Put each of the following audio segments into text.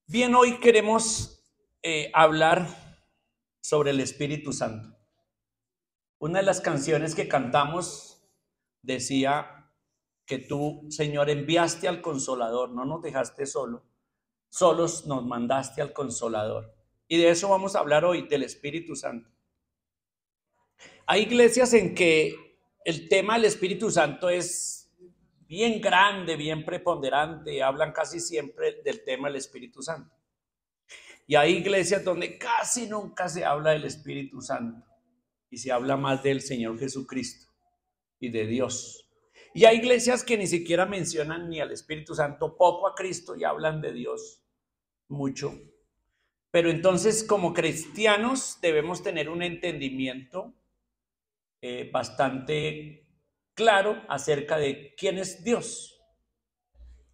Bien, hoy queremos hablar sobre el Espíritu Santo. Una de las canciones que cantamos decía que tú, Señor, enviaste al Consolador, no nos dejaste solos nos mandaste al Consolador. Y de eso vamos a hablar hoy, del Espíritu Santo. Hay iglesias en que el tema del Espíritu Santo es bien grande, bien preponderante, hablan casi siempre del tema del Espíritu Santo. Y hay iglesias donde casi nunca se habla del Espíritu Santo y se habla más del Señor Jesucristo y de Dios. Y hay iglesias que ni siquiera mencionan ni al Espíritu Santo, poco a Cristo, y hablan de Dios mucho. Pero entonces, como cristianos, debemos tener un entendimiento bastante claro acerca de quién es Dios.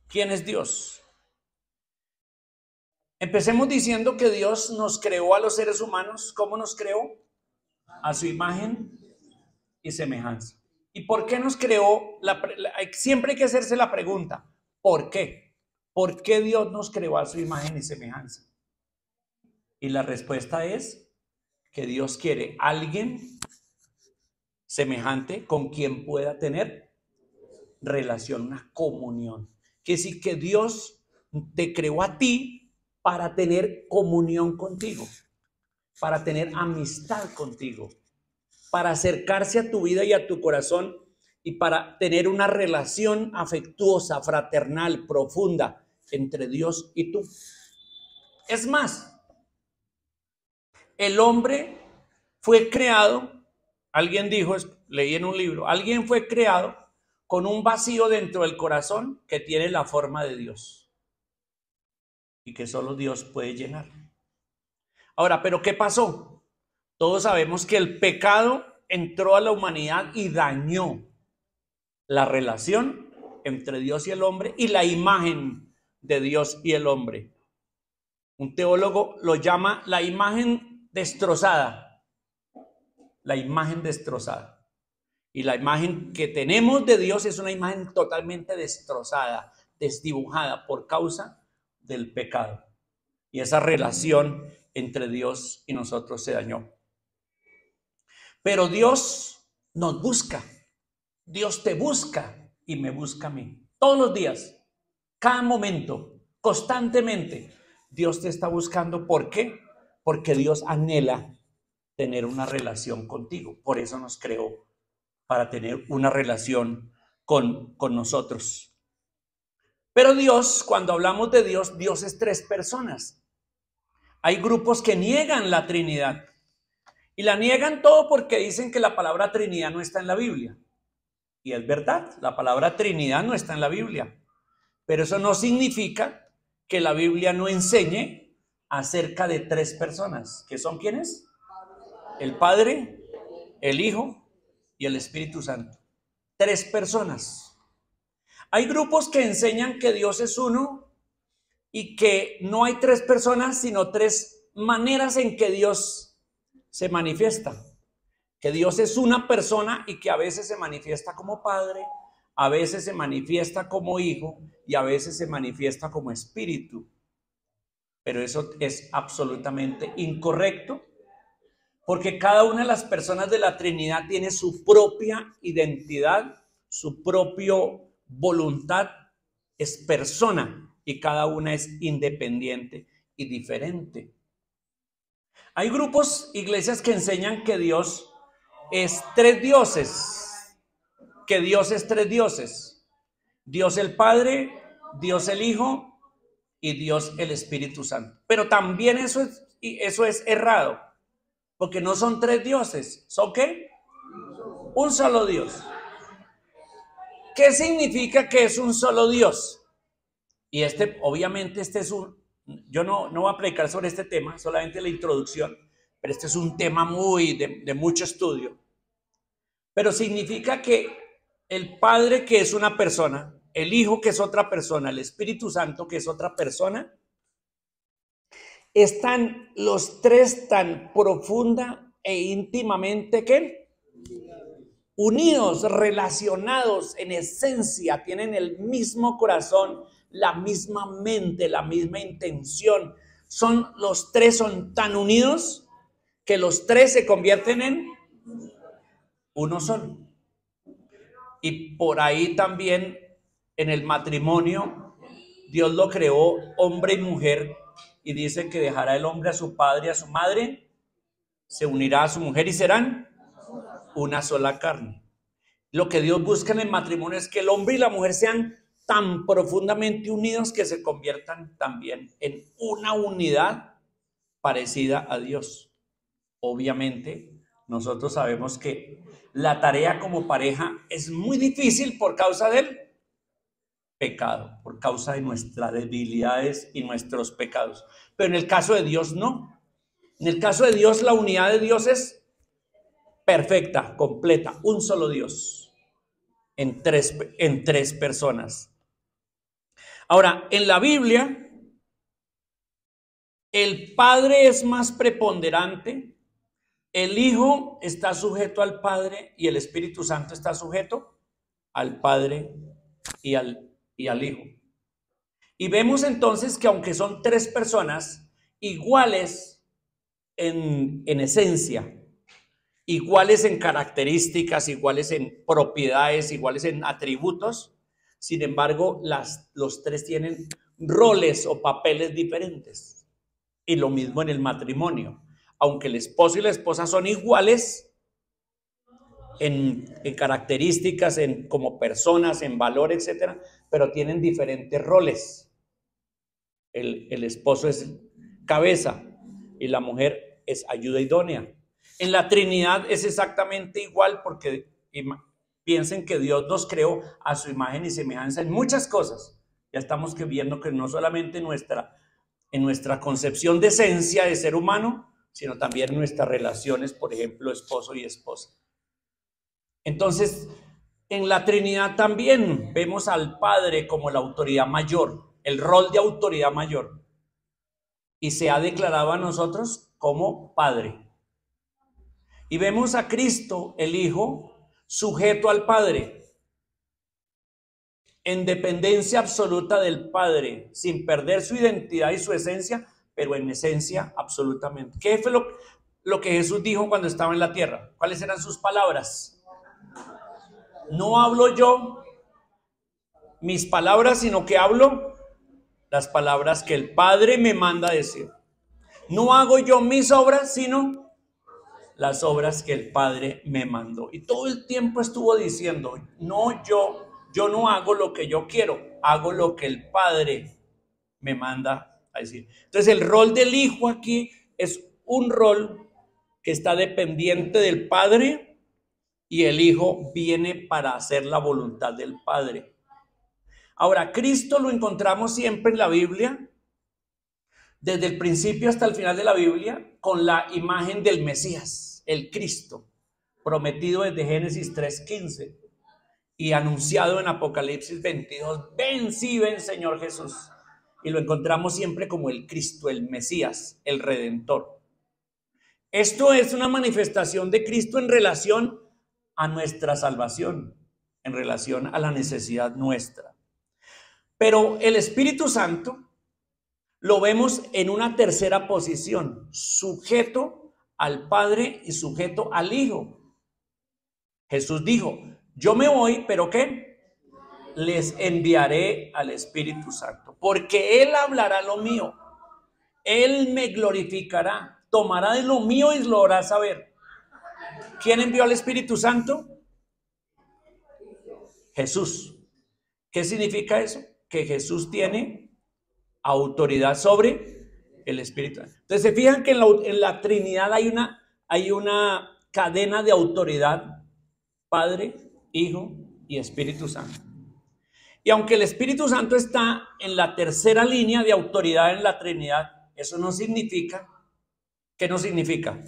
¿Quién es Dios? Empecemos diciendo que Dios nos creó a los seres humanos. ¿Cómo nos creó? A su imagen y semejanza. ¿Y por qué nos creó? Siempre hay que hacerse la pregunta, ¿por qué? ¿Por qué Dios nos creó a su imagen y semejanza? Y la respuesta es que Dios quiere alguien semejante con quien pueda tener relación, una comunión. Que sí, que Dios te creó a ti para tener comunión contigo, para tener amistad contigo, para acercarse a tu vida y a tu corazón y para tener una relación afectuosa, fraternal, profunda entre Dios y tú. Es más, el hombre fue creado, alguien dijo, leí en un libro, alguien fue creado con un vacío dentro del corazón que tiene la forma de Dios y que solo Dios puede llenar. Ahora, ¿pero qué pasó? Todos sabemos que el pecado entró a la humanidad y dañó la relación entre Dios y el hombre y la imagen de Dios y el hombre. Un teólogo lo llama la imagen destrozada. La imagen destrozada. Y la imagen que tenemos de Dios es una imagen totalmente destrozada, desdibujada por causa del pecado. Y esa relación entre Dios y nosotros se dañó. Pero Dios nos busca. Dios te busca y me busca a mí. Todos los días, cada momento, constantemente, Dios te está buscando. ¿Por qué? Porque Dios anhela tener una relación contigo. Por eso nos creó, para tener una relación con nosotros. Pero Dios, cuando hablamos de Dios, Dios es tres personas. Hay grupos que niegan la Trinidad. Y la niegan todo porque dicen que la palabra Trinidad no está en la Biblia. Y es verdad, la palabra Trinidad no está en la Biblia. Pero eso no significa que la Biblia no enseñe acerca de tres personas. ¿Que son quiénes? El Padre, el Hijo y el Espíritu Santo. Tres personas. Hay grupos que enseñan que Dios es uno y que no hay tres personas, sino tres maneras en que Dios se manifiesta. Que Dios es una persona y que a veces se manifiesta como Padre, a veces se manifiesta como Hijo y a veces se manifiesta como Espíritu. Pero eso es absolutamente incorrecto, porque cada una de las personas de la Trinidad tiene su propia identidad, su propia voluntad, es persona y cada una es independiente y diferente. Hay grupos, iglesias que enseñan que Dios es tres dioses, que Dios es tres dioses, Dios el Padre, Dios el Hijo y Dios el Espíritu Santo. Pero también eso es errado, porque no son tres dioses, ¿son qué? Un solo Dios. ¿Qué significa que es un solo Dios? Y obviamente yo no voy a predicar sobre este tema, solamente la introducción, pero este es un tema muy de mucho estudio. Pero significa que el Padre, que es una persona, el Hijo, que es otra persona, el Espíritu Santo, que es otra persona, están los tres tan profunda e íntimamente ¿qué? Unidos, relacionados en esencia, tienen el mismo corazón, la misma mente, la misma intención. Los tres son tan unidos que los tres se convierten en uno solo. Y por ahí también en el matrimonio, Dios lo creó hombre y mujer, y dice que dejará el hombre a su padre y a su madre, se unirá a su mujer y serán una sola carne. Lo que Dios busca en el matrimonio es que el hombre y la mujer sean tan profundamente unidos que se conviertan también en una unidad parecida a Dios. Obviamente, nosotros sabemos que la tarea como pareja es muy difícil por causa del pecado, por causa de nuestras debilidades y nuestros pecados. Pero en el caso de Dios no. En el caso de Dios, la unidad de Dios es perfecta, completa, un solo Dios en tres personas. Ahora, en la Biblia, el Padre es más preponderante, el Hijo está sujeto al Padre y el Espíritu Santo está sujeto al Padre y al Hijo. Y vemos entonces que aunque son tres personas iguales en esencia, iguales en características, iguales en propiedades, iguales en atributos, sin embargo, los tres tienen roles o papeles diferentes. Y lo mismo en el matrimonio. Aunque el esposo y la esposa son iguales en características, como personas, en valor, etcétera, pero tienen diferentes roles. El esposo es cabeza y la mujer es ayuda idónea. En la Trinidad es exactamente igual, porque piensen que Dios nos creó a su imagen y semejanza en muchas cosas. Ya estamos viendo que no solamente en nuestra concepción de esencia de ser humano, sino también en nuestras relaciones, por ejemplo, esposo y esposa. Entonces, en la Trinidad también vemos al Padre como la autoridad mayor, el rol de autoridad mayor, y se ha declarado a nosotros como Padre. Y vemos a Cristo, el Hijo, sujeto al Padre, en dependencia absoluta del Padre, sin perder su identidad y su esencia, pero en esencia absolutamente. ¿Qué fue lo que Jesús dijo cuando estaba en la tierra? ¿Cuáles eran sus palabras? No hablo yo mis palabras, sino que hablo las palabras que el Padre me manda decir. No hago yo mis obras, sino las obras que el Padre me mandó. Y todo el tiempo estuvo diciendo, no, yo no hago lo que yo quiero, hago lo que el Padre me manda a decir. Entonces el rol del Hijo aquí es un rol que está dependiente del Padre, y el Hijo viene para hacer la voluntad del Padre. Ahora, Cristo lo encontramos siempre en la Biblia, desde el principio hasta el final de la Biblia, con la imagen del Mesías, el Cristo, prometido desde Génesis 3:15 y anunciado en Apocalipsis 22, ven, sí, ven, Señor Jesús. Y lo encontramos siempre como el Cristo, el Mesías, el Redentor. Esto es una manifestación de Cristo en relación a nuestra salvación, en relación a la necesidad nuestra. Pero el Espíritu Santo lo vemos en una tercera posición, sujeto al Padre y sujeto al Hijo. Jesús dijo, yo me voy, pero ¿qué? Les enviaré al Espíritu Santo, porque Él hablará lo mío, Él me glorificará, tomará de lo mío y lo hará saber. ¿Quién envió al Espíritu Santo? Jesús. ¿Qué significa eso? Que Jesús tiene autoridad sobre el Espíritu. Entonces se fijan que en la Trinidad hay una cadena de autoridad: Padre, Hijo y Espíritu Santo. Y aunque el Espíritu Santo está en la tercera línea de autoridad en la Trinidad, eso no significa, ¿qué no significa?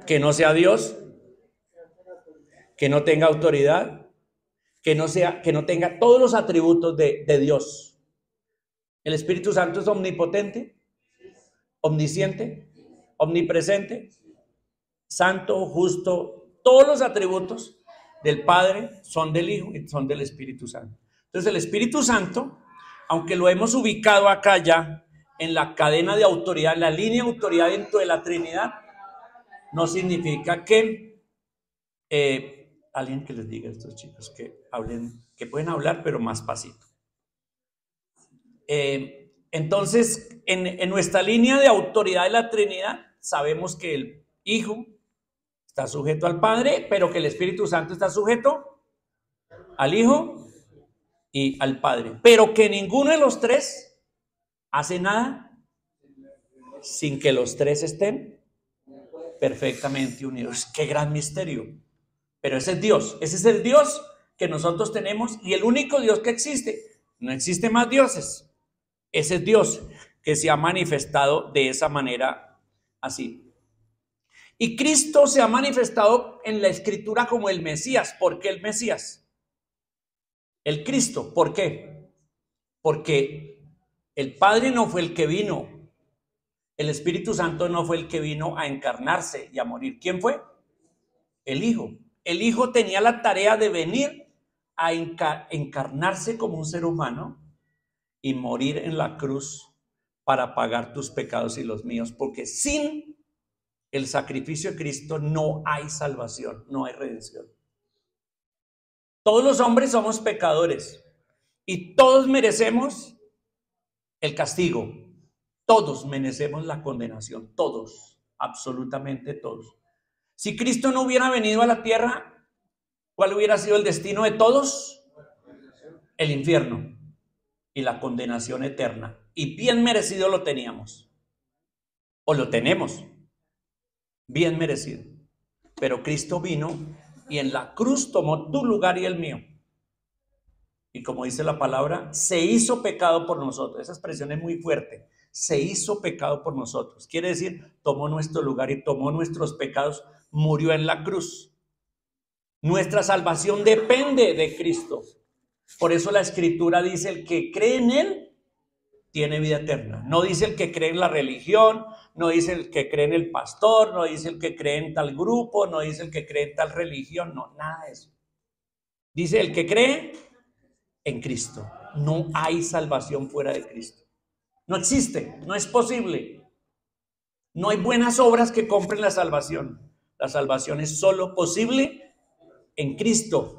Que no sea Dios, que no tenga autoridad, que no tenga todos los atributos de Dios. El Espíritu Santo es omnipotente, omnisciente, omnipresente, santo, justo. Todos los atributos del Padre son del Hijo y son del Espíritu Santo. Entonces el Espíritu Santo, aunque lo hemos ubicado acá ya en la cadena de autoridad, en la línea de autoridad dentro de la Trinidad, no significa que alguien que les diga a estos chicos que hablen, que pueden hablar, pero más pasito. Entonces, en nuestra línea de autoridad de la Trinidad, sabemos que el Hijo está sujeto al Padre, pero que el Espíritu Santo está sujeto al Hijo y al Padre, pero que ninguno de los tres hace nada sin que los tres estén perfectamente unidos. Qué gran misterio. Pero ese es Dios, ese es el Dios que nosotros tenemos y el único Dios que existe. No existe más dioses. Ese es Dios que se ha manifestado de esa manera así. Y Cristo se ha manifestado en la Escritura como el Mesías. ¿Por qué el Mesías? El Cristo. ¿Por qué? Porque el Padre no fue el que vino. El Espíritu Santo no fue el que vino a encarnarse y a morir. ¿Quién fue? El Hijo. El Hijo tenía la tarea de venir a encarnarse como un ser humano y morir en la cruz para pagar tus pecados y los míos, porque sin el sacrificio de Cristo no hay salvación, no hay redención. Todos los hombres somos pecadores y todos merecemos el castigo, todos merecemos la condenación, todos, absolutamente todos. Si Cristo no hubiera venido a la tierra, ¿cuál hubiera sido el destino de todos? El infierno y la condenación eterna. Y bien merecido lo teníamos. O lo tenemos. Bien merecido. Pero Cristo vino y en la cruz tomó tu lugar y el mío. Y como dice la palabra, se hizo pecado por nosotros. Esa expresión es muy fuerte. Se hizo pecado por nosotros. Quiere decir, tomó nuestro lugar y tomó nuestros pecados. Murió en la cruz. Nuestra salvación depende de Cristo. Por eso la Escritura dice, el que cree en Él tiene vida eterna. No dice el que cree en la religión, no dice el que cree en el pastor, no dice el que cree en tal grupo, no dice el que cree en tal religión, no, nada de eso. Dice el que cree en Cristo. No hay salvación fuera de Cristo. No existe, no es posible. No hay buenas obras que compren la salvación. La salvación es solo posible en Cristo.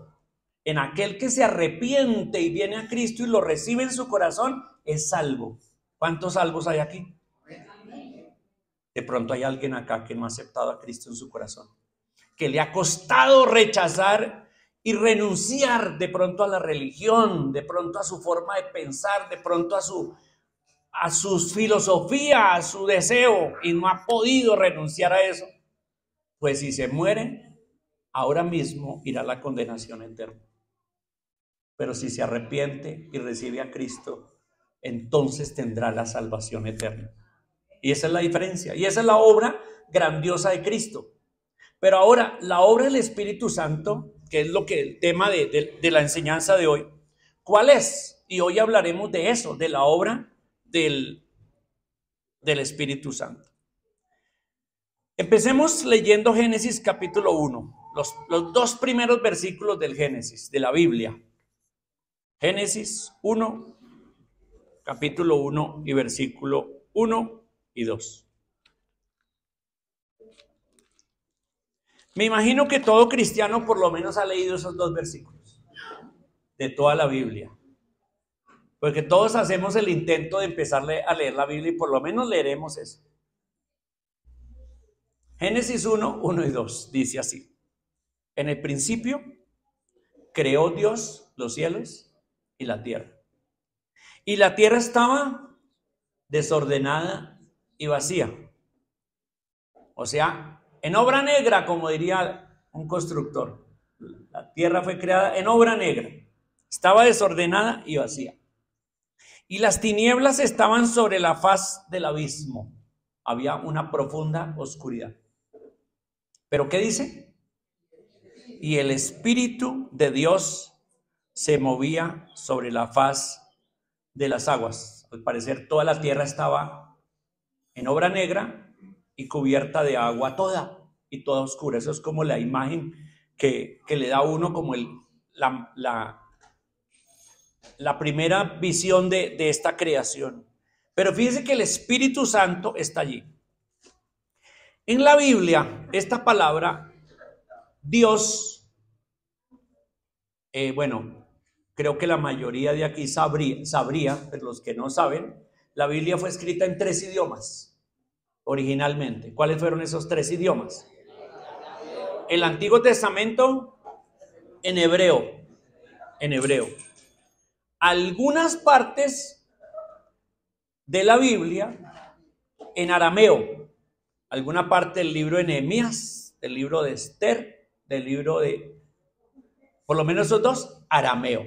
En aquel que se arrepiente y viene a Cristo y lo recibe en su corazón, es salvo. ¿Cuántos salvos hay aquí? De pronto hay alguien acá que no ha aceptado a Cristo en su corazón, que le ha costado rechazar y renunciar de pronto a la religión, de pronto a su forma de pensar, de pronto a su filosofía, a su deseo, y no ha podido renunciar a eso. Pues si se muere, ahora mismo irá a la condenación eterna. Pero si se arrepiente y recibe a Cristo, entonces tendrá la salvación eterna. Y esa es la diferencia. Y esa es la obra grandiosa de Cristo. Pero ahora, la obra del Espíritu Santo, que es lo que el tema de la enseñanza de hoy, ¿cuál es? Y hoy hablaremos de eso, de la obra del Espíritu Santo. Empecemos leyendo Génesis capítulo 1, los dos primeros versículos del Génesis, de la Biblia. Génesis 1, capítulo 1 y versículo 1 y 2. Me imagino que todo cristiano por lo menos ha leído esos dos versículos de toda la Biblia. Porque todos hacemos el intento de empezar a leer la Biblia y por lo menos leeremos eso. Génesis 1, 1 y 2 dice así. En el principio creó Dios los cielos y la tierra. Y la tierra estaba desordenada y vacía. O sea, en obra negra, como diría un constructor. La tierra fue creada en obra negra. Estaba desordenada y vacía. Y las tinieblas estaban sobre la faz del abismo. Había una profunda oscuridad. ¿Pero qué dice? Y el Espíritu de Dios se movía sobre la faz de las aguas. Al parecer toda la tierra estaba en obra negra y cubierta de agua toda y toda oscura. Eso es como la imagen que le da a uno como la primera visión de esta creación. Pero fíjense que el Espíritu Santo está allí. En la Biblia, esta palabra, Dios, bueno, creo que la mayoría de aquí sabría, pero los que no saben, la Biblia fue escrita en 3 idiomas originalmente. ¿Cuáles fueron esos 3 idiomas? El Antiguo Testamento en hebreo, Algunas partes de la Biblia en arameo, alguna parte del libro de Nehemías, del libro de Esther, del libro de, por lo menos esos 2, arameo.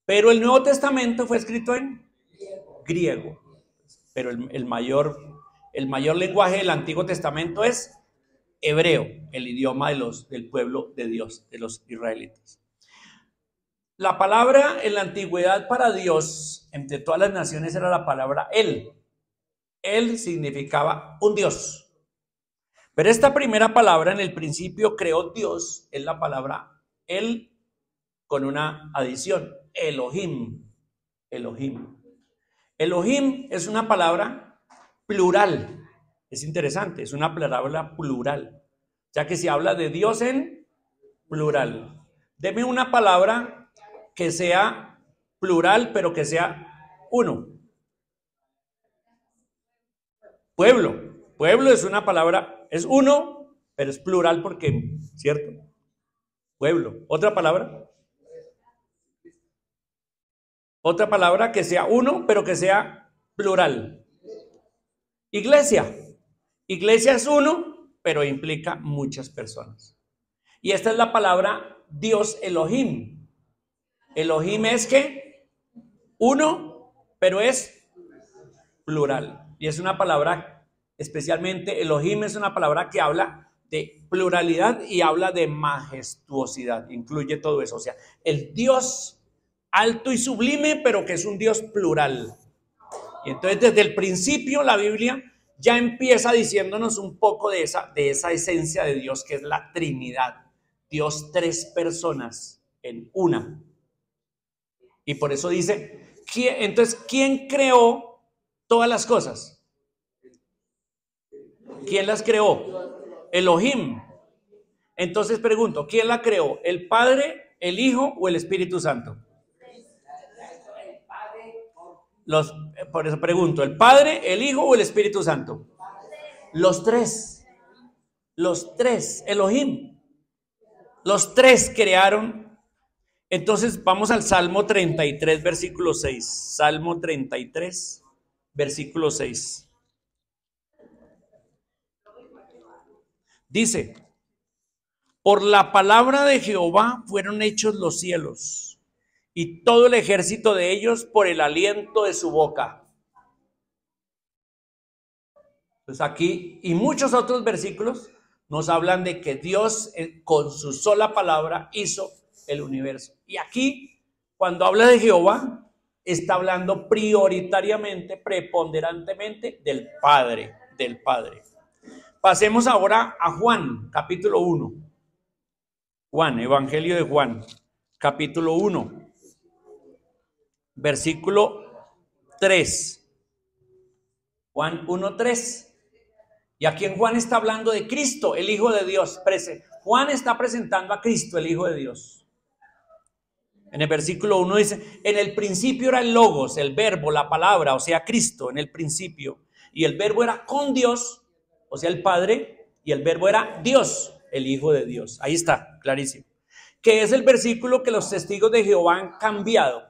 Pero el Nuevo Testamento fue escrito en griego. Pero el mayor lenguaje del Antiguo Testamento es hebreo, el idioma del pueblo de Dios, de los israelitas. La palabra en la antigüedad para Dios, entre todas las naciones, era la palabra El. El significaba un Dios. Pero esta primera palabra, en el principio creó Dios, es la palabra El con una adición, Elohim. Elohim. Elohim es una palabra plural. Es interesante, es una palabra plural, ya que se habla de Dios en plural. Deme una palabra que sea plural, pero que sea uno. Pueblo. Pueblo es una palabra, es uno, pero es plural porque, ¿cierto? Pueblo. ¿Otra palabra? Otra palabra que sea uno, pero que sea plural. Iglesia. Iglesia es uno, pero implica muchas personas. Y esta es la palabra Dios Elohim. Elohim es que uno, pero es plural. Y es una palabra, especialmente Elohim es una palabra que habla de pluralidad y habla de majestuosidad. Incluye todo eso. O sea, el Dios alto y sublime, pero que es un Dios plural. Y entonces desde el principio la Biblia ya empieza diciéndonos un poco de esa esencia de Dios, que es la Trinidad. Dios 3 personas en una. Y por eso dice, entonces, ¿quién creó todas las cosas? ¿Quién las creó? Elohim. Entonces pregunto, ¿quién la creó? ¿El Padre, el Hijo o el Espíritu Santo? Por eso pregunto, ¿el Padre, el Hijo o el Espíritu Santo? Los tres, Elohim. Los 3 crearon. Entonces vamos al Salmo 33, versículo 6. Salmo 33, versículo 6. Dice, por la palabra de Jehová fueron hechos los cielos, y todo el ejército de ellos por el aliento de su boca. Pues aquí, y muchos otros versículos nos hablan de que Dios con su sola palabra hizo el universo. Y aquí, cuando habla de Jehová, está hablando prioritariamente, preponderantemente del Padre, Pasemos ahora a Juan, capítulo 1. Juan, Evangelio de Juan, capítulo 1, versículo 3. Juan 1:3. Y aquí en Juan está hablando de Cristo, el Hijo de Dios. Juan está presentando a Cristo, el Hijo de Dios. En el versículo 1 dice, en el principio era el Logos, el verbo, la palabra, o sea, Cristo, en el principio. Y el verbo era con Dios, o sea, el Padre, y el verbo era Dios, el Hijo de Dios. Ahí está, clarísimo. Que es el versículo que los testigos de Jehová han cambiado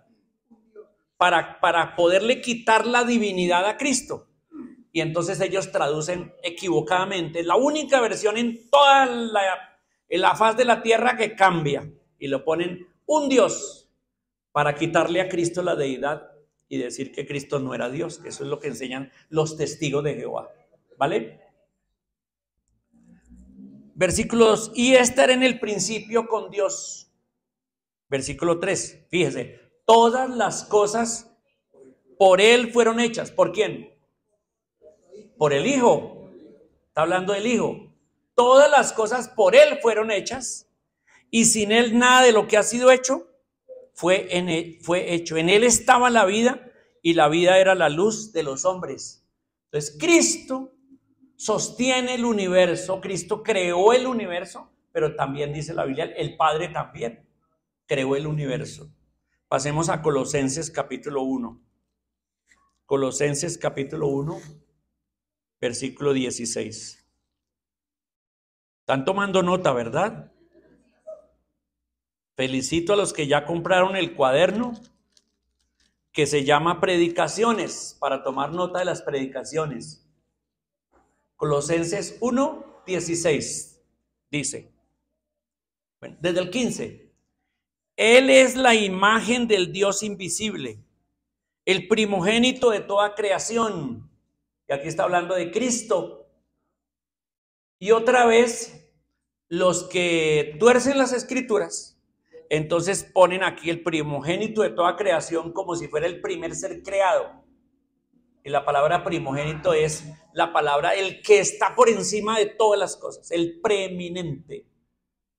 para poderle quitar la divinidad a Cristo. Y entonces ellos traducen equivocadamente. La única versión en toda la faz de la tierra que cambia. Y lo ponen un Dios para quitarle a Cristo la deidad y decir que Cristo no era Dios. Que eso es lo que enseñan los testigos de Jehová. ¿Vale? Versículo 2. Y este era en el principio con Dios. Versículo 3. Fíjese. Todas las cosas por Él fueron hechas. ¿Por quién? Por el Hijo. Está hablando del Hijo. Todas las cosas por Él fueron hechas, y sin Él nada de lo que ha sido hecho fue hecho. En él estaba la vida y la vida era la luz de los hombres. Entonces Cristo sostiene el universo, Cristo creó el universo, pero también dice la Biblia, el Padre también creó el universo. Pasemos a Colosenses capítulo 1. Colosenses capítulo 1, versículo 16. Están tomando nota, ¿verdad? Felicito a los que ya compraron el cuaderno que se llama Predicaciones, para tomar nota de las predicaciones. Colosenses 1, 16 dice, bueno, desde el 15, Él es la imagen del Dios invisible, el primogénito de toda creación. Y aquí está hablando de Cristo. Y otra vez, los que tuercen las escrituras, entonces ponen aquí el primogénito de toda creación como si fuera el primer ser creado. Y la palabra primogénito es la palabra el que está por encima de todas las cosas, el preeminente,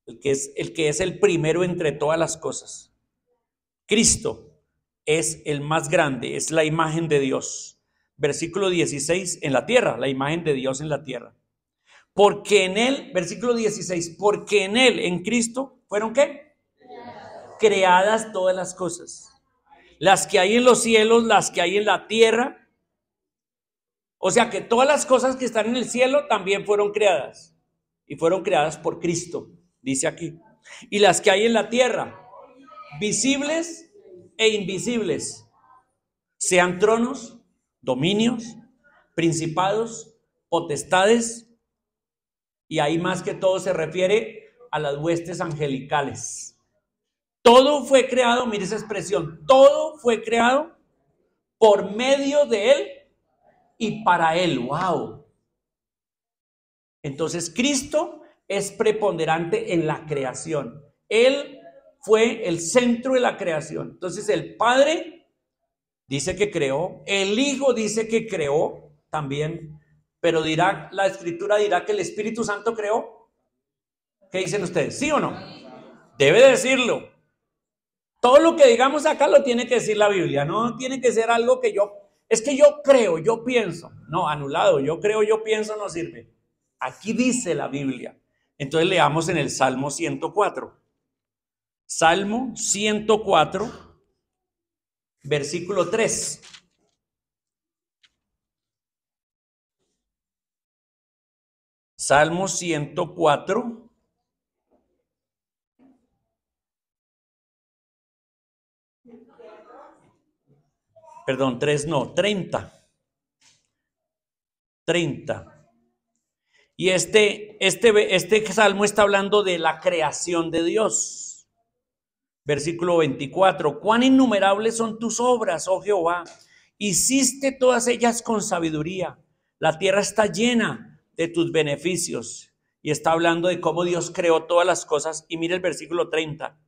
el que es el primero entre todas las cosas. Cristo es el más grande, es la imagen de Dios. Versículo 16, en la tierra, la imagen de Dios en la tierra. Porque en él, versículo 16, porque en él, en Cristo, ¿fueron qué? Creadas todas las cosas. Las que hay en los cielos, las que hay en la tierra. O sea que todas las cosas que están en el cielo también fueron creadas. Y fueron creadas por Cristo, dice aquí. Y las que hay en la tierra, visibles e invisibles, sean tronos, dominios, principados, potestades. Y ahí más que todo se refiere a las huestes angelicales. Todo fue creado, mire esa expresión, todo fue creado por medio de él y para él. ¡Wow! Entonces Cristo es preponderante en la creación. Él fue el centro de la creación. Entonces el Padre dice que creó, el Hijo dice que creó también, pero la Escritura dirá que el Espíritu Santo creó. ¿Qué dicen ustedes? ¿Sí o no? Debe decirlo. Todo lo que digamos acá lo tiene que decir la Biblia, no tiene que ser algo que es que yo creo, yo pienso. No, anulado, yo creo, yo pienso no sirve. Aquí dice la Biblia. Entonces leamos en el Salmo 104. Salmo 104, versículo 3. Salmo 104. Perdón, 3 no, 30. 30. Y este salmo está hablando de la creación de Dios. Versículo 24. Cuán innumerables son tus obras, oh Jehová. Hiciste todas ellas con sabiduría. La tierra está llena de tus beneficios. Y está hablando de cómo Dios creó todas las cosas. Y mira el versículo 30.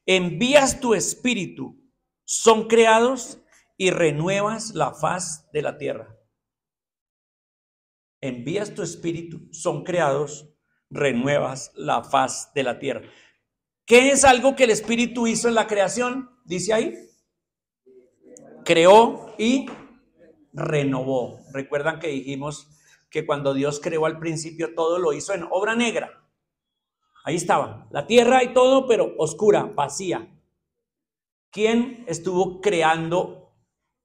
Envías tu espíritu, son creados y renuevas la faz de la tierra. Envías tu espíritu, son creados, renuevas la faz de la tierra. ¿Qué es algo que el espíritu hizo en la creación? Dice ahí. Creó y renovó. Recuerdan que dijimos que cuando Dios creó al principio todo lo hizo en obra negra. Ahí estaba, la tierra y todo, pero oscura, vacía. ¿Quién estuvo creando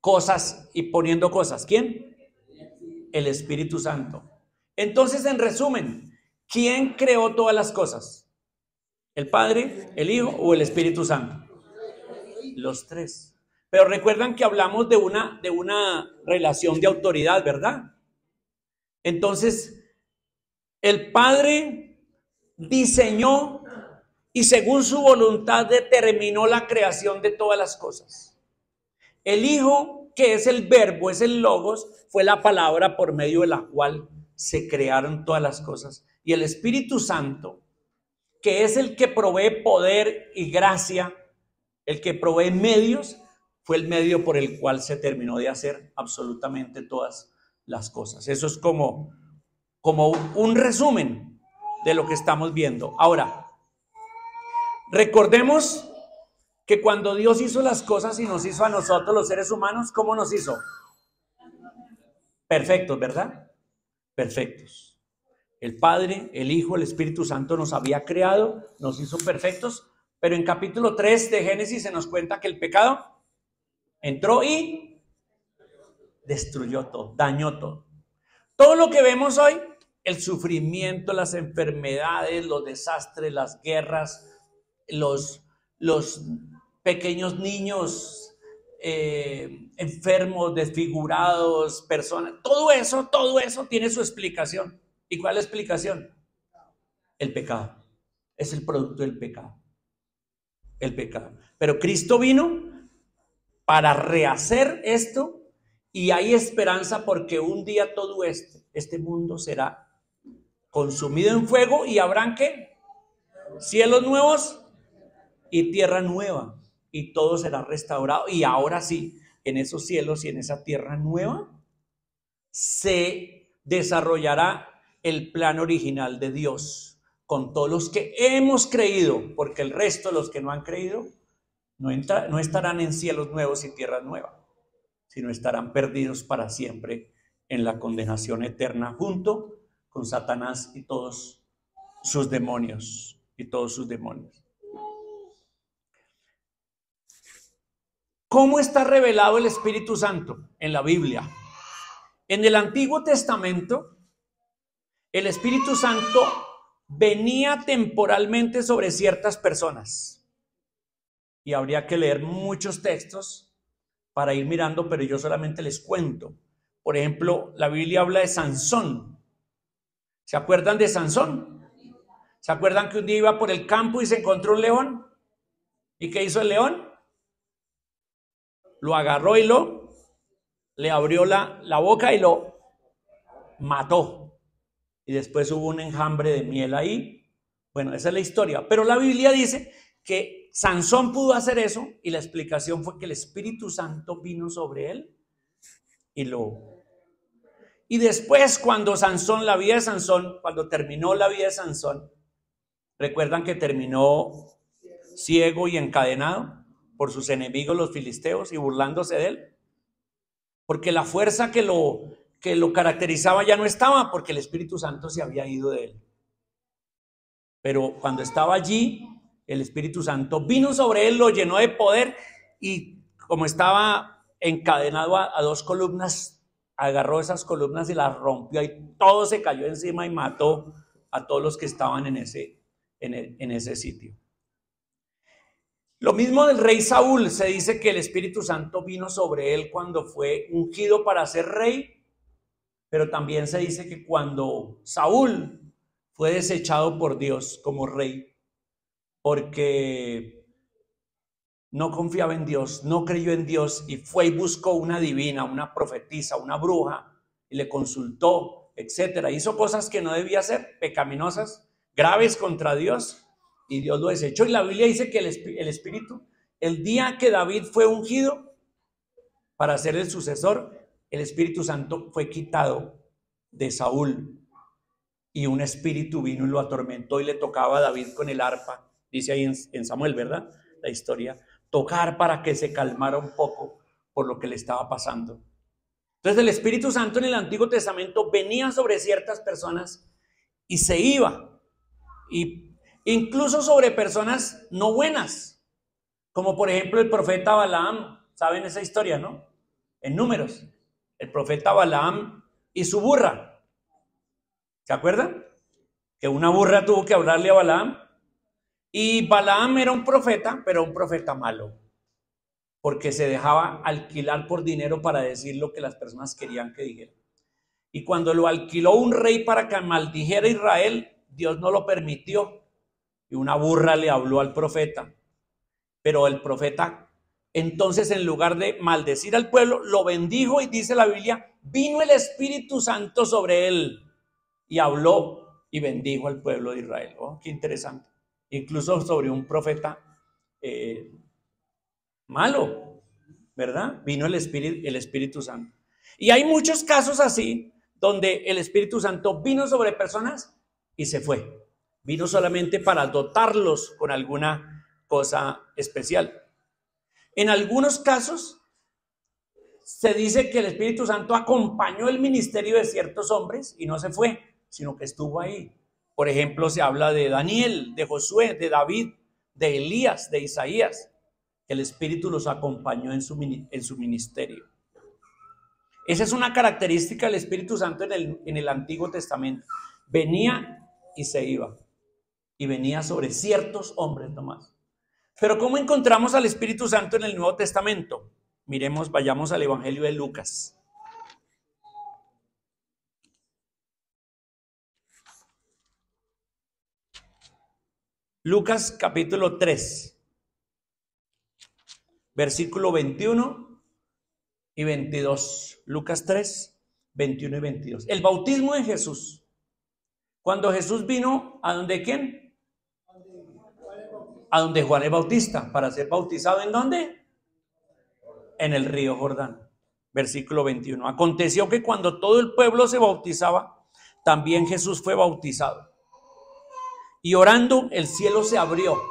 cosas y poniendo cosas? ¿Quién? El Espíritu Santo. Entonces, en resumen, ¿quién creó todas las cosas? ¿El Padre, el Hijo o el Espíritu Santo? Los tres. Pero recuerdan que hablamos de una relación de autoridad, ¿verdad? Entonces, el Padre diseñó y según su voluntad determinó la creación de todas las cosas. El Hijo, que es el verbo, es el logos, fue la palabra por medio de la cual se crearon todas las cosas. Y el Espíritu Santo, que es el que provee poder y gracia, el que provee medios, fue el medio por el cual se terminó de hacer absolutamente todas las cosas. Eso es como un resumen de lo que estamos viendo. Ahora, recordemos que cuando Dios hizo las cosas y nos hizo a nosotros los seres humanos, ¿cómo nos hizo? Perfectos, ¿verdad? Perfectos. El Padre, el Hijo, el Espíritu Santo nos había creado, nos hizo perfectos, pero en capítulo 3 de Génesis se nos cuenta que el pecado entró y destruyó todo, dañó todo. Todo lo que vemos hoy, el sufrimiento, las enfermedades, los desastres, las guerras, los pequeños niños enfermos, desfigurados, personas, todo eso tiene su explicación. ¿Y cuál es la explicación? El pecado. Es el producto del pecado. El pecado. Pero Cristo vino para rehacer esto y hay esperanza porque un día todo este mundo será consumido en fuego y habrán ¿qué? Cielos nuevos y tierra nueva y todo será restaurado y ahora sí, en esos cielos y en esa tierra nueva se desarrollará el plan original de Dios con todos los que hemos creído, porque el resto, los que no han creído, no estarán en cielos nuevos y tierra nueva, sino estarán perdidos para siempre en la condenación eterna junto con Satanás y todos sus demonios. ¿Cómo está revelado el Espíritu Santo en la Biblia? En el Antiguo Testamento, el Espíritu Santo venía temporalmente sobre ciertas personas. Y habría que leer muchos textos para ir mirando, pero yo solamente les cuento. Por ejemplo, la Biblia habla de Sansón. ¿Se acuerdan de Sansón? ¿Se acuerdan que un día iba por el campo y se encontró un león? ¿Y qué hizo el león? Lo agarró y le abrió la boca y lo mató. Y después hubo un enjambre de miel ahí. Bueno, esa es la historia. Pero la Biblia dice que Sansón pudo hacer eso y la explicación fue que el Espíritu Santo vino sobre él y después cuando terminó la vida de Sansón, recuerdan que terminó ciego y encadenado por sus enemigos los filisteos y burlándose de él, porque la fuerza que lo caracterizaba ya no estaba, porque el Espíritu Santo se había ido de él. Pero cuando estaba allí, el Espíritu Santo vino sobre él, lo llenó de poder y como estaba encadenado a dos columnas, agarró esas columnas y las rompió y todo se cayó encima y mató a todos los que estaban en ese sitio. Lo mismo del rey Saúl, se dice que el Espíritu Santo vino sobre él cuando fue ungido para ser rey, pero también se dice que cuando Saúl fue desechado por Dios como rey, porque no confiaba en Dios, no creyó en Dios y fue y buscó una divina, una profetisa, una bruja y le consultó, etcétera. Hizo cosas que no debía hacer, pecaminosas, graves contra Dios. Y Dios lo desechó. Y la Biblia dice que el Espíritu, el día que David fue ungido para ser el sucesor, el Espíritu Santo fue quitado de Saúl. Y un espíritu vino y lo atormentó y le tocaba a David con el arpa. Dice ahí en Samuel, ¿verdad? La historia. Tocar para que se calmara un poco por lo que le estaba pasando. Entonces el Espíritu Santo en el Antiguo Testamento venía sobre ciertas personas y se iba. Y incluso sobre personas no buenas, como por ejemplo el profeta Balaam. ¿Saben esa historia, no? En Números, el profeta Balaam y su burra. ¿Se acuerdan? Que una burra tuvo que hablarle a Balaam. Y Balaam era un profeta, pero un profeta malo, porque se dejaba alquilar por dinero para decir lo que las personas querían que dijera. Y cuando lo alquiló un rey para que maldijera a Israel, Dios no lo permitió. Y una burra le habló al profeta, pero el profeta entonces en lugar de maldecir al pueblo, lo bendijo y dice la Biblia, vino el Espíritu Santo sobre él y habló y bendijo al pueblo de Israel. Oh, qué interesante. Incluso sobre un profeta malo, ¿verdad? Vino el Espíritu Santo. Y hay muchos casos así donde el Espíritu Santo vino sobre personas y se fue. Vino solamente para dotarlos con alguna cosa especial. En algunos casos se dice que el Espíritu Santo acompañó el ministerio de ciertos hombres y no se fue, sino que estuvo ahí. Por ejemplo, se habla de Daniel, de Josué, de David, de Elías, de Isaías. El Espíritu los acompañó en su ministerio. Esa es una característica del Espíritu Santo en el Antiguo Testamento. Venía y se iba. Y venía sobre ciertos hombres nomás. Pero ¿cómo encontramos al Espíritu Santo en el Nuevo Testamento? Miremos, vayamos al Evangelio de Lucas. Lucas capítulo 3, versículo 21 y 22. Lucas 3, 21 y 22. El bautismo de Jesús. Cuando Jesús vino, ¿a donde quién? A donde Juan el Bautista, para ser bautizado. ¿En dónde? En el río Jordán. Versículo 21. Aconteció que cuando todo el pueblo se bautizaba, también Jesús fue bautizado. Y orando, el cielo se abrió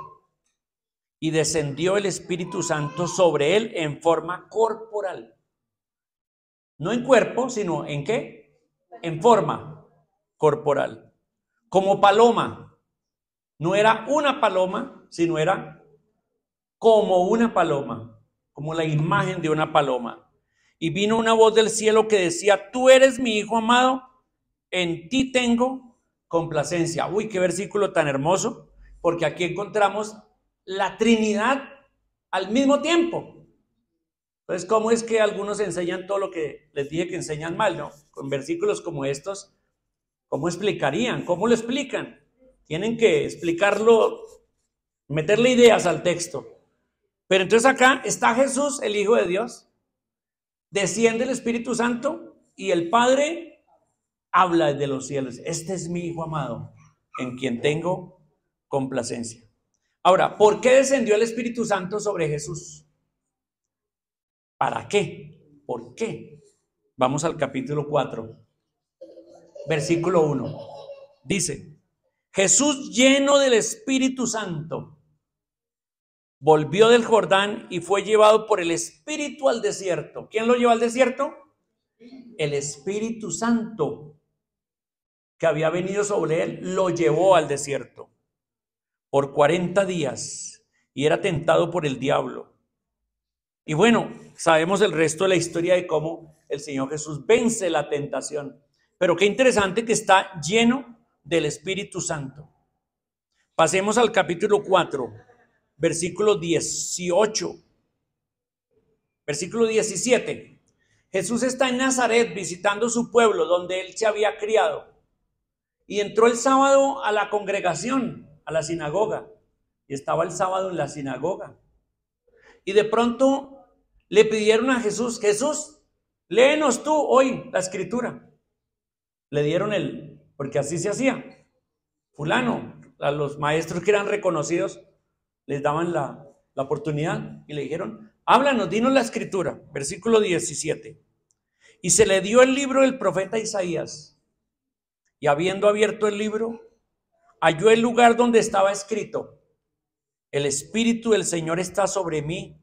y descendió el Espíritu Santo sobre él en forma corporal. No en cuerpo, sino ¿en qué? En forma corporal. Como paloma. No era una paloma, sino era como una paloma, como la imagen de una paloma. Y vino una voz del cielo que decía: tú eres mi Hijo amado, en ti tengo complacencia. Uy, qué versículo tan hermoso, porque aquí encontramos la Trinidad al mismo tiempo. Entonces, ¿cómo es que algunos enseñan todo lo que les dije que enseñan mal, no? Con versículos como estos, ¿cómo explicarían? ¿Cómo lo explican? Tienen que explicarlo, meterle ideas al texto. Pero entonces acá está Jesús, el Hijo de Dios, desciende el Espíritu Santo y el Padre habla desde los cielos: este es mi Hijo amado, en quien tengo complacencia. Ahora, ¿por qué descendió el Espíritu Santo sobre Jesús? ¿Para qué? ¿Por qué? Vamos al capítulo 4, versículo 1. Dice: Jesús, lleno del Espíritu Santo, volvió del Jordán y fue llevado por el Espíritu al desierto. ¿Quién lo llevó al desierto? El Espíritu Santo, que había venido sobre él, lo llevó al desierto por 40 días y era tentado por el diablo. Y bueno, sabemos el resto de la historia de cómo el Señor Jesús vence la tentación. Pero qué interesante que está lleno del Espíritu Santo. Pasemos al capítulo 4, versículo 18. Versículo 17. Jesús está en Nazaret visitando su pueblo donde él se había criado. Y entró el sábado a la congregación, a la sinagoga. Y estaba el sábado en la sinagoga. Y de pronto le pidieron a Jesús: Jesús, léenos tú hoy la escritura. Le dieron porque así se hacía. Fulano, a los maestros que eran reconocidos, les daban la oportunidad y le dijeron: háblanos, dinos la escritura. Versículo 17. Y se le dio el libro del profeta Isaías. Y habiendo abierto el libro, halló el lugar donde estaba escrito: el Espíritu del Señor está sobre mí,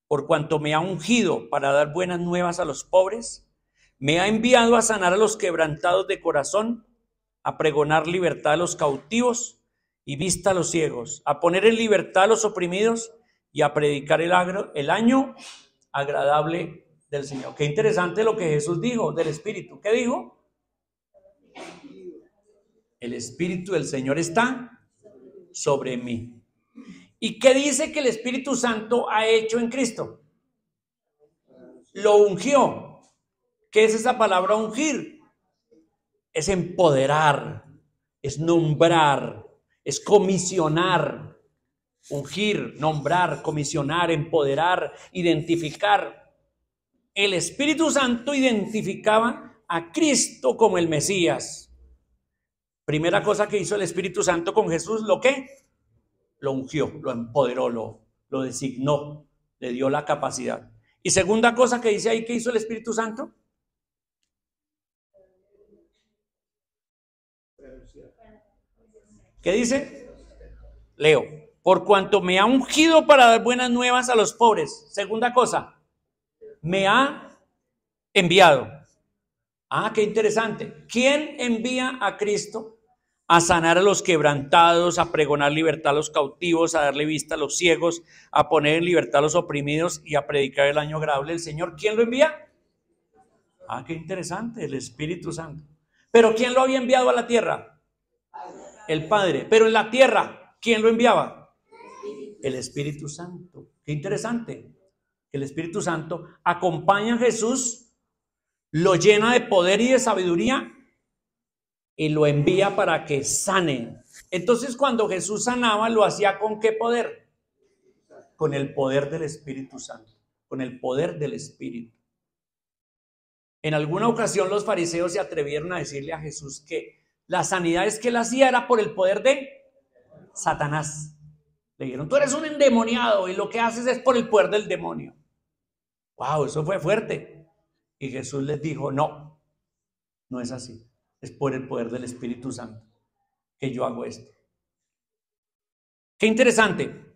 por cuanto me ha ungido para dar buenas nuevas a los pobres, me ha enviado a sanar a los quebrantados de corazón, a pregonar libertad a los cautivos y vista a los ciegos, a poner en libertad a los oprimidos y a predicar el año agradable del Señor. Qué interesante lo que Jesús dijo del Espíritu. ¿Qué dijo? El Espíritu del Señor está sobre mí. ¿Y qué dice que el Espíritu Santo ha hecho en Cristo? Lo ungió. ¿Qué es esa palabra ungir? Es empoderar, es nombrar, es comisionar. Ungir, nombrar, comisionar, empoderar, identificar. El Espíritu Santo identificaba a Cristo como el Mesías. Primera cosa que hizo el Espíritu Santo con Jesús, ¿lo qué? Lo ungió, lo empoderó, lo designó, le dio la capacidad. Y segunda cosa que dice ahí que hizo el Espíritu Santo. ¿Qué dice? Leo. por cuanto me ha ungido para dar buenas nuevas a los pobres. Segunda cosa, me ha enviado. Ah, qué interesante. ¿Quién envía a Cristo? A sanar a los quebrantados, a pregonar libertad a los cautivos, a darle vista a los ciegos, a poner en libertad a los oprimidos y a predicar el año agradable del Señor. ¿Quién lo envía? Ah, qué interesante, el Espíritu Santo. ¿Pero quién lo había enviado a la tierra? El Padre. Pero en la tierra, ¿quién lo enviaba? El Espíritu Santo. Qué interesante. El Espíritu Santo acompaña a Jesús, lo llena de poder y de sabiduría y lo envía para que sane. Entonces, cuando Jesús sanaba, ¿lo hacía con qué poder? Con el poder del Espíritu Santo, con el poder del Espíritu. En alguna ocasión los fariseos se atrevieron a decirle a Jesús que las sanidades que él hacía era por el poder de Satanás. Le dijeron, tú eres un endemoniado y lo que haces es por el poder del demonio. Wow, eso fue fuerte. Y Jesús les dijo, no, no es así. Es por el poder del Espíritu Santo que yo hago esto. Qué interesante.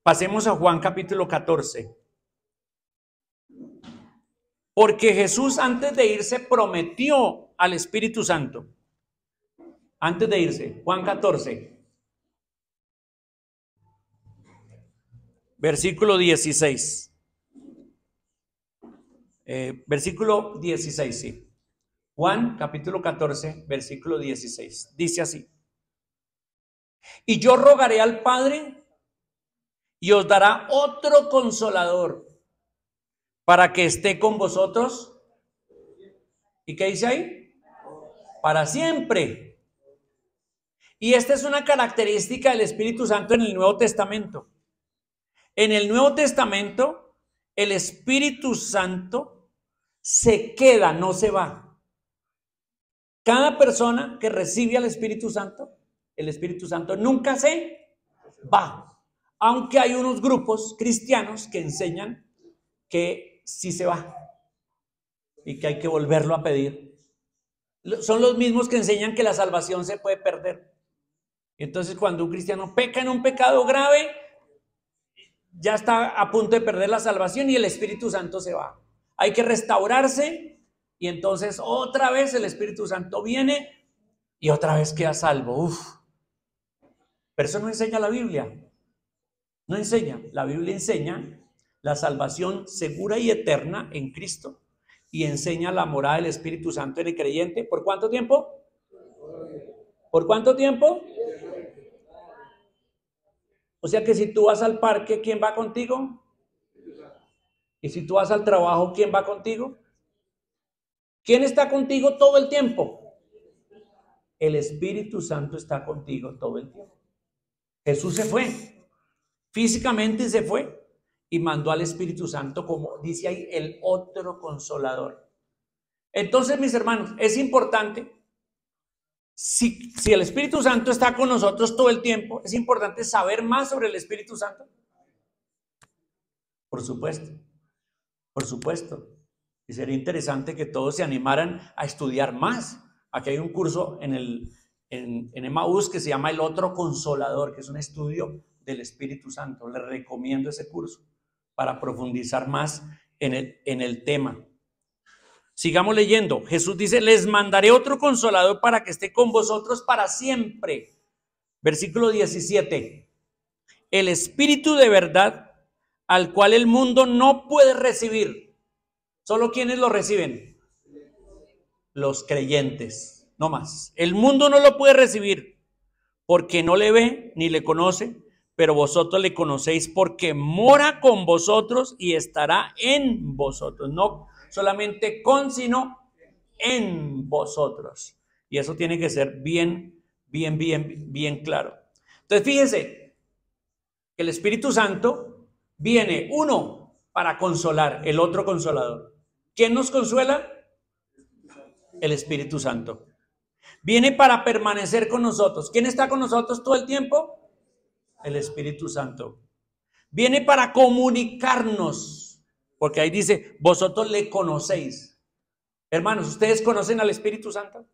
Pasemos a Juan capítulo 14. Porque Jesús antes de irse prometió al Espíritu Santo. Antes de irse, Juan 14. Versículo 16. Versículo 16, sí. Juan capítulo 14, versículo 16. Dice así. Y yo rogaré al Padre y os dará otro consolador para que esté con vosotros. ¿Y qué dice ahí? Para siempre. Y esta es una característica del Espíritu Santo en el Nuevo Testamento. En el Nuevo Testamento, el Espíritu Santo se queda, no se va. Cada persona que recibe al Espíritu Santo, el Espíritu Santo nunca se va. Aunque hay unos grupos cristianos que enseñan que sí se va y que hay que volverlo a pedir. Son los mismos que enseñan que la salvación se puede perder. Entonces, cuando un cristiano peca en un pecado grave, ya está a punto de perder la salvación y el Espíritu Santo se va. Hay que restaurarse y entonces otra vez el Espíritu Santo viene y otra vez queda salvo. Uf. Pero eso no enseña la Biblia. No enseña. La Biblia enseña la salvación segura y eterna en Cristo y enseña la morada del Espíritu Santo en el creyente. ¿Por cuánto tiempo? ¿Por cuánto tiempo? O sea que si tú vas al parque, ¿quién va contigo? Y si tú vas al trabajo, ¿quién va contigo? ¿Quién está contigo todo el tiempo? El Espíritu Santo está contigo todo el tiempo. Jesús se fue, físicamente se fue y mandó al Espíritu Santo, como dice ahí, el otro consolador. Entonces, mis hermanos, es importante, si el Espíritu Santo está con nosotros todo el tiempo, es importante saber más sobre el Espíritu Santo. Por supuesto, por supuesto. Y sería interesante que todos se animaran a estudiar más. Aquí hay un curso en Emmaús que se llama El Otro Consolador, que es un estudio del Espíritu Santo. Les recomiendo ese curso para profundizar más en el tema. Sigamos leyendo. Jesús dice, les mandaré otro consolador para que esté con vosotros para siempre. Versículo 17. El Espíritu de verdad, al cual el mundo no puede recibir. ¿Solo quiénes lo reciben? Los creyentes, no más. El mundo no lo puede recibir porque no le ve ni le conoce, pero vosotros le conocéis porque mora con vosotros y estará en vosotros. No solamente con, sino en vosotros. Y eso tiene que ser bien claro. Entonces, fíjense que el Espíritu Santo viene, uno, para consolar, el otro consolador. ¿Quién nos consuela? El Espíritu Santo. Viene para permanecer con nosotros. ¿Quién está con nosotros todo el tiempo? El Espíritu Santo. Viene para comunicarnos, porque ahí dice, vosotros le conocéis. Hermanos, ¿ustedes conocen al Espíritu Santo?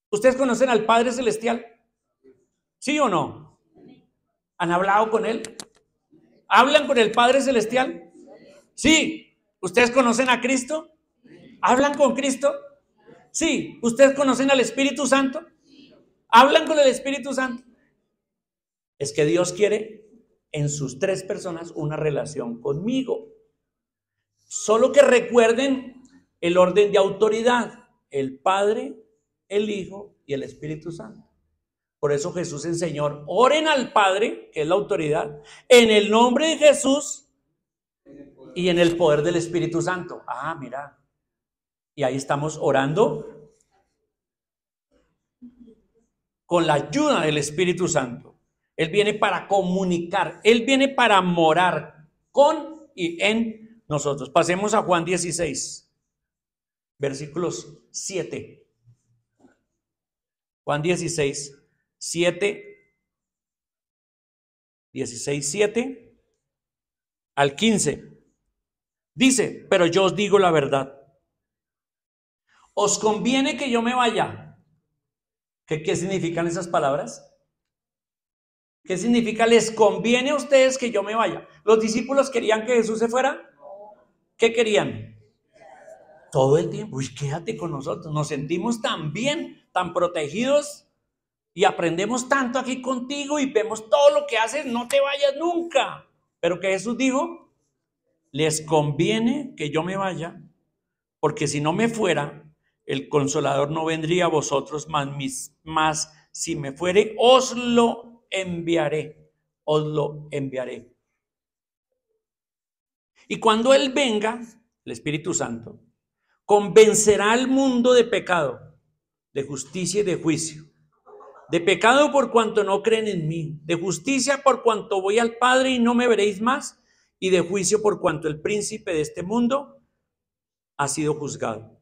¿Ustedes conocen al Padre Celestial? ¿Sí o no? ¿Han hablado con Él? ¿Hablan con el Padre Celestial? Sí. ¿Ustedes conocen a Cristo? ¿Hablan con Cristo? Sí. ¿Ustedes conocen al Espíritu Santo? ¿Hablan con el Espíritu Santo? Es que Dios quiere en sus tres personas una relación conmigo. Solo que recuerden el orden de autoridad: el Padre, el Hijo y el Espíritu Santo. Por eso Jesús enseñó: oren al Padre, que es la autoridad, en el nombre de Jesús y en el poder del Espíritu Santo. Ah, mira. Y ahí estamos orando con la ayuda del Espíritu Santo. Él viene para comunicar, Él viene para morar con y en nosotros. Pasemos a Juan 16, versículos 7. Juan 16, 7 al 15. Dice: pero yo os digo la verdad. ¿Os conviene que yo me vaya? ¿Qué significan esas palabras? ¿Qué significa les conviene a ustedes que yo me vaya? ¿Los discípulos querían que Jesús se fuera? ¿Qué querían? Todo el tiempo: uy, quédate con nosotros, nos sentimos tan bien, tan protegidos y aprendemos tanto aquí contigo y vemos todo lo que haces, no te vayas nunca. Pero que Jesús dijo: les conviene que yo me vaya, porque si no me fuera, el Consolador no vendría a vosotros, mas si me fuere, os lo enviaré. Y cuando Él venga, el Espíritu Santo, convencerá al mundo de pecado, de justicia y de juicio. De pecado por cuanto no creen en mí, de justicia por cuanto voy al Padre y no me veréis más, y de juicio por cuanto el príncipe de este mundo ha sido juzgado.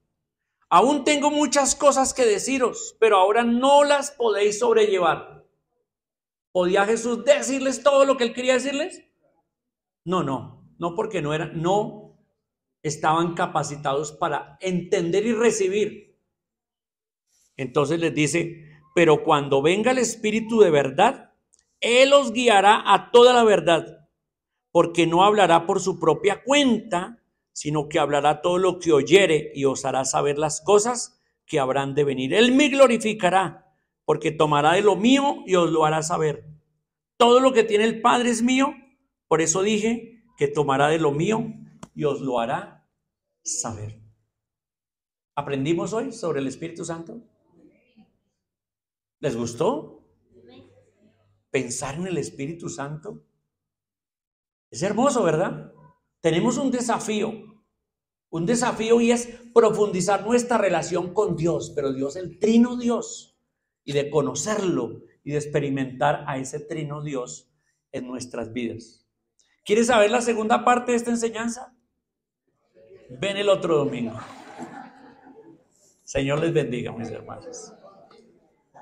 Aún tengo muchas cosas que deciros, pero ahora no las podéis sobrellevar. ¿Podía Jesús decirles todo lo que Él quería decirles? No, porque no estaban capacitados para entender y recibir. Entonces les dice: pero cuando venga el Espíritu de verdad, Él os guiará a toda la verdad, porque no hablará por su propia cuenta, sino que hablará todo lo que oyere y os hará saber las cosas que habrán de venir. Él me glorificará, porque tomará de lo mío y os lo hará saber. Todo lo que tiene el Padre es mío, por eso dije que tomará de lo mío y os lo hará saber. ¿Aprendimos hoy sobre el Espíritu Santo? ¿Les gustó pensar en el Espíritu Santo? Es hermoso, ¿verdad? Tenemos un desafío y es profundizar nuestra relación con Dios, pero Dios, el trino Dios, y de conocerlo y de experimentar a ese trino Dios en nuestras vidas. ¿Quieres saber la segunda parte de esta enseñanza? Ven el otro domingo. Señor les bendiga, mis hermanos.